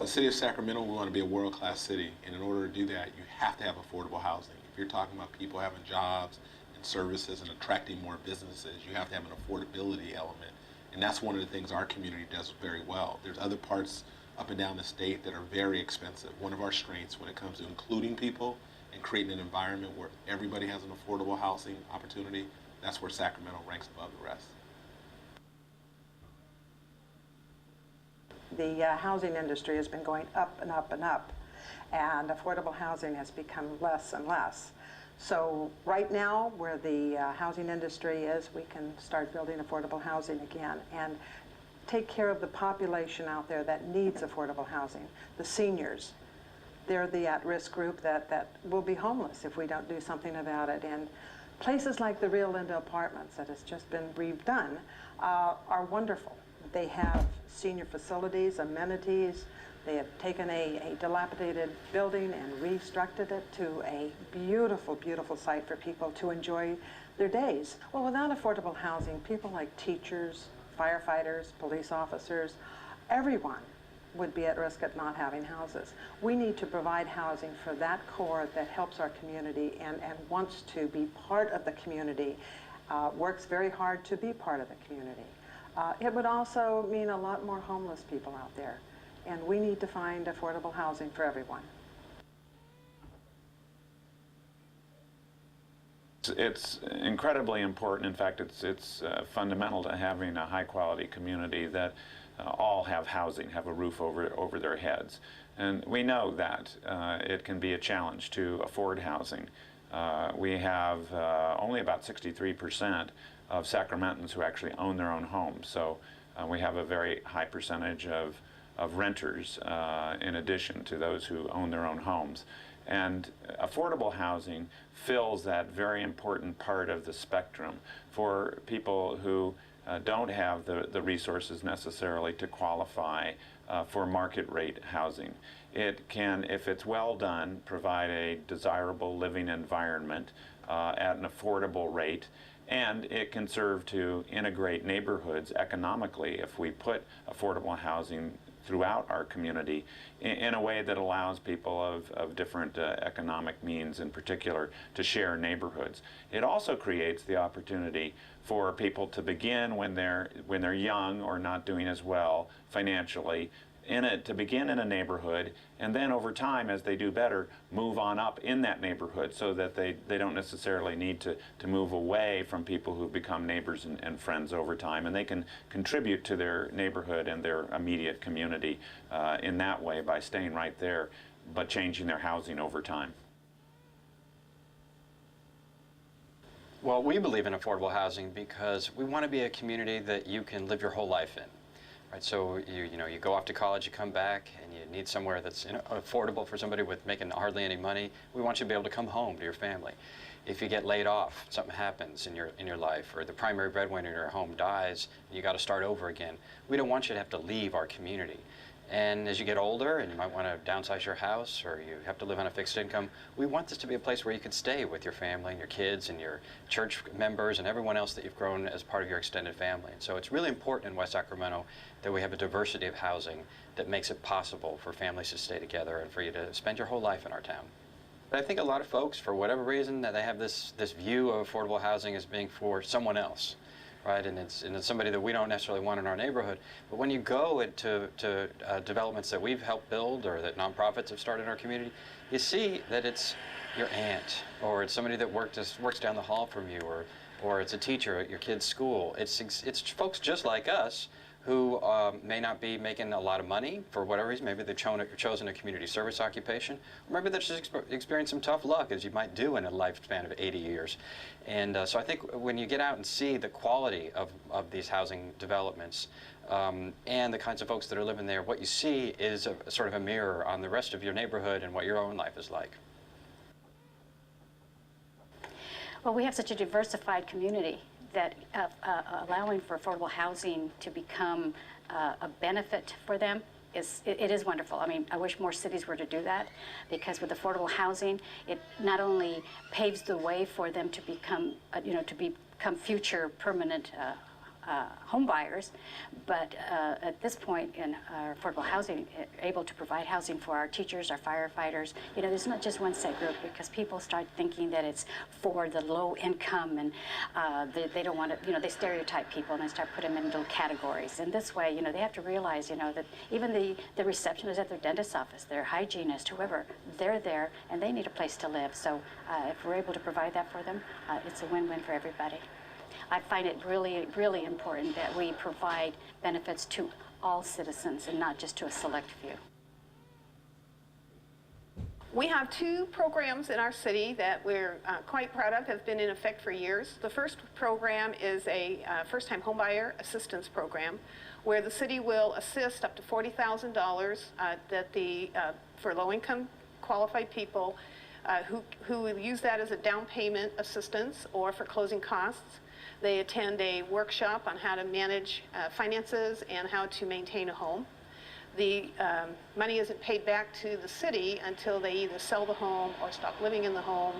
The city of Sacramento, we want to be a world-class city, and in order to do that, you have to have affordable housing. If you're talking about people having jobs and services and attracting more businesses, you have to have an affordability element, and that's one of the things our community does very well. There's other parts up and down the state that are very expensive. One of our strengths when it comes to including people and creating an environment where everybody has an affordable housing opportunity, that's where Sacramento ranks above the rest. The housing industry has been going up and up and up, and affordable housing has become less and less. So right now, where the housing industry is, we can start building affordable housing again and take care of the population out there that needs affordable housing. The seniors, they're the at-risk group that will be homeless if we don't do something about it. And places like the Rio Linda Apartments that has just been redone are wonderful. They have senior facilities, amenities. They have taken a dilapidated building and restructured it to a beautiful, beautiful site for people to enjoy their days. Well, without affordable housing, people like teachers, firefighters, police officers, everyone would be at risk at not having houses. We need to provide housing for that core that helps our community and wants to be part of the community, works very hard to be part of the community. It would also mean a lot more homeless people out there, and we need to find affordable housing for everyone. It's incredibly important. In fact, it's fundamental to having a high-quality community that all have housing, have a roof over their heads. And we know that it can be a challenge to afford housing. We have only about 63% of Sacramentans who actually own their own homes. So we have a very high percentage of renters in addition to those who own their own homes. And affordable housing fills that very important part of the spectrum for people who don't have the resources necessarily to qualify for market rate housing. It can, if it's well done, provide a desirable living environment at an affordable rate, and it can serve to integrate neighborhoods economically if we put affordable housing throughout our community in a way that allows people of different economic means in particular to share neighborhoods. It also creates the opportunity for people to begin when they're young or not doing as well financially, to begin in a neighborhood, and then over time, as they do better, move on up in that neighborhood so that they don't necessarily need to move away from people who've become neighbors and friends over time, and they can contribute to their neighborhood and their immediate community in that way by staying right there, but changing their housing over time. Well, we believe in affordable housing because we want to be a community that you can live your whole life in. Right, so you go off to college, you come back, and you need somewhere that's affordable for somebody with making hardly any money. We want you to be able to come home to your family. If you get laid off, something happens in your life, or the primary breadwinner in your home dies, and you got to start over again. We don't want you to have to leave our community. And as you get older and you might want to downsize your house or you have to live on a fixed income, we want this to be a place where you can stay with your family and your kids and your church members and everyone else that you've grown as part of your extended family. And so it's really important in West Sacramento that we have a diversity of housing that makes it possible for families to stay together and for you to spend your whole life in our town. But I think a lot of folks, for whatever reason, that they have this view of affordable housing as being for someone else. Right, and it's somebody that we don't necessarily want in our neighborhood. But when you go into developments that we've helped build or that nonprofits have started in our community, you see that it's your aunt, or it's somebody that works down the hall from you, or it's a teacher at your kid's school. It's folks just like us who may not be making a lot of money for whatever reason. Maybe they've chosen a community service occupation, or maybe they're just experiencing some tough luck, as you might do in a lifespan of 80 years. And so I think when you get out and see the quality of these housing developments and the kinds of folks that are living there, what you see is a sort of a mirror on the rest of your neighborhood and what your own life is like. Well, we have such a diversified community that allowing for affordable housing to become a benefit for them it is wonderful. I mean, I wish more cities were to do that, because with affordable housing, it not only paves the way for them to become, to become future permanent home buyers, but at this point in our affordable housing, able to provide housing for our teachers, our firefighters. There's not just one set group, because people start thinking that it's for the low income, and they don't want to, they stereotype people and they start putting them in little categories. And this way, they have to realize, that even the receptionist at their dentist's office, their hygienist, whoever, they're there and they need a place to live. So if we're able to provide that for them, it's a win-win for everybody. I find it really, really important that we provide benefits to all citizens and not just to a select few. We have two programs in our city that we're quite proud of, have been in effect for years. The first program is a first-time homebuyer assistance program, where the city will assist up to $40,000 for low-income qualified people who will use that as a down payment assistance or for closing costs. They attend a workshop on how to manage finances and how to maintain a home. The money isn't paid back to the city until they either sell the home or stop living in the home,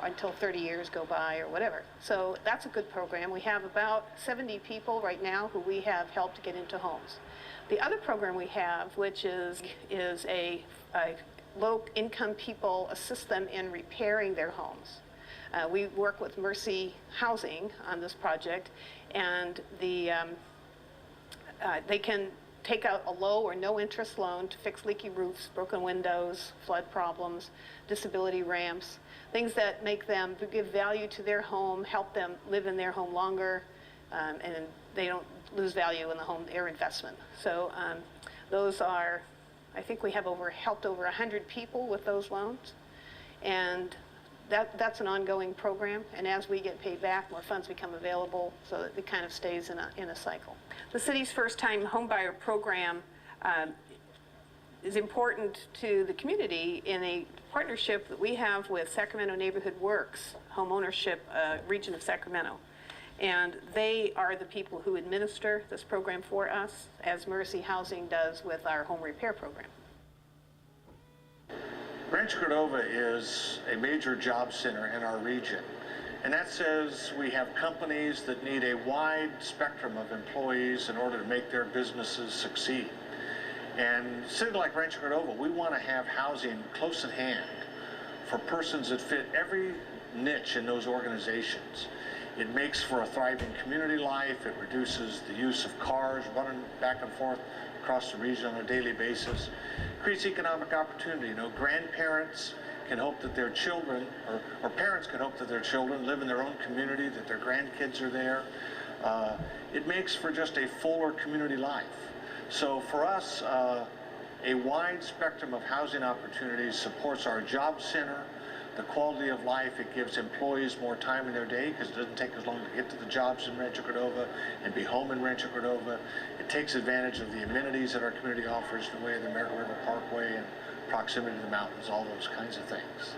until 30 years go by or whatever. So that's a good program. We have about 70 people right now who we have helped get into homes. The other program we have, which is a low-income people, assist them in repairing their homes. We work with Mercy Housing on this project, and they can take out a low or no interest loan to fix leaky roofs, broken windows, flood problems, disability ramps, things that make them give value to their home, help them live in their home longer, and they don't lose value in the home, their investment. So those are, I think we have helped over 100 people with those loans, and that's an ongoing program, and as we get paid back, more funds become available, so that it kind of stays in a cycle. The city's first-time homebuyer program is important to the community in a partnership that we have with Sacramento Neighborhood Works, home ownership region of Sacramento. And they are the people who administer this program for us, as Mercy Housing does with our home repair program. Rancho Cordova is a major job center in our region, and that says we have companies that need a wide spectrum of employees in order to make their businesses succeed. And a city like Rancho Cordova, we want to have housing close at hand for persons that fit every niche in those organizations. It makes for a thriving community life. It reduces the use of cars running back and forth across the region on a daily basis. Creates economic opportunity. Grandparents can hope that their children, or parents can hope that their children live in their own community, that their grandkids are there. It makes for just a fuller community life. So for us, a wide spectrum of housing opportunities supports our job center, the quality of life. It gives employees more time in their day because it doesn't take as long to get to the jobs in Rancho Cordova and be home in Rancho Cordova. It takes advantage of the amenities that our community offers in the way of the American River Parkway and proximity to the mountains, all those kinds of things.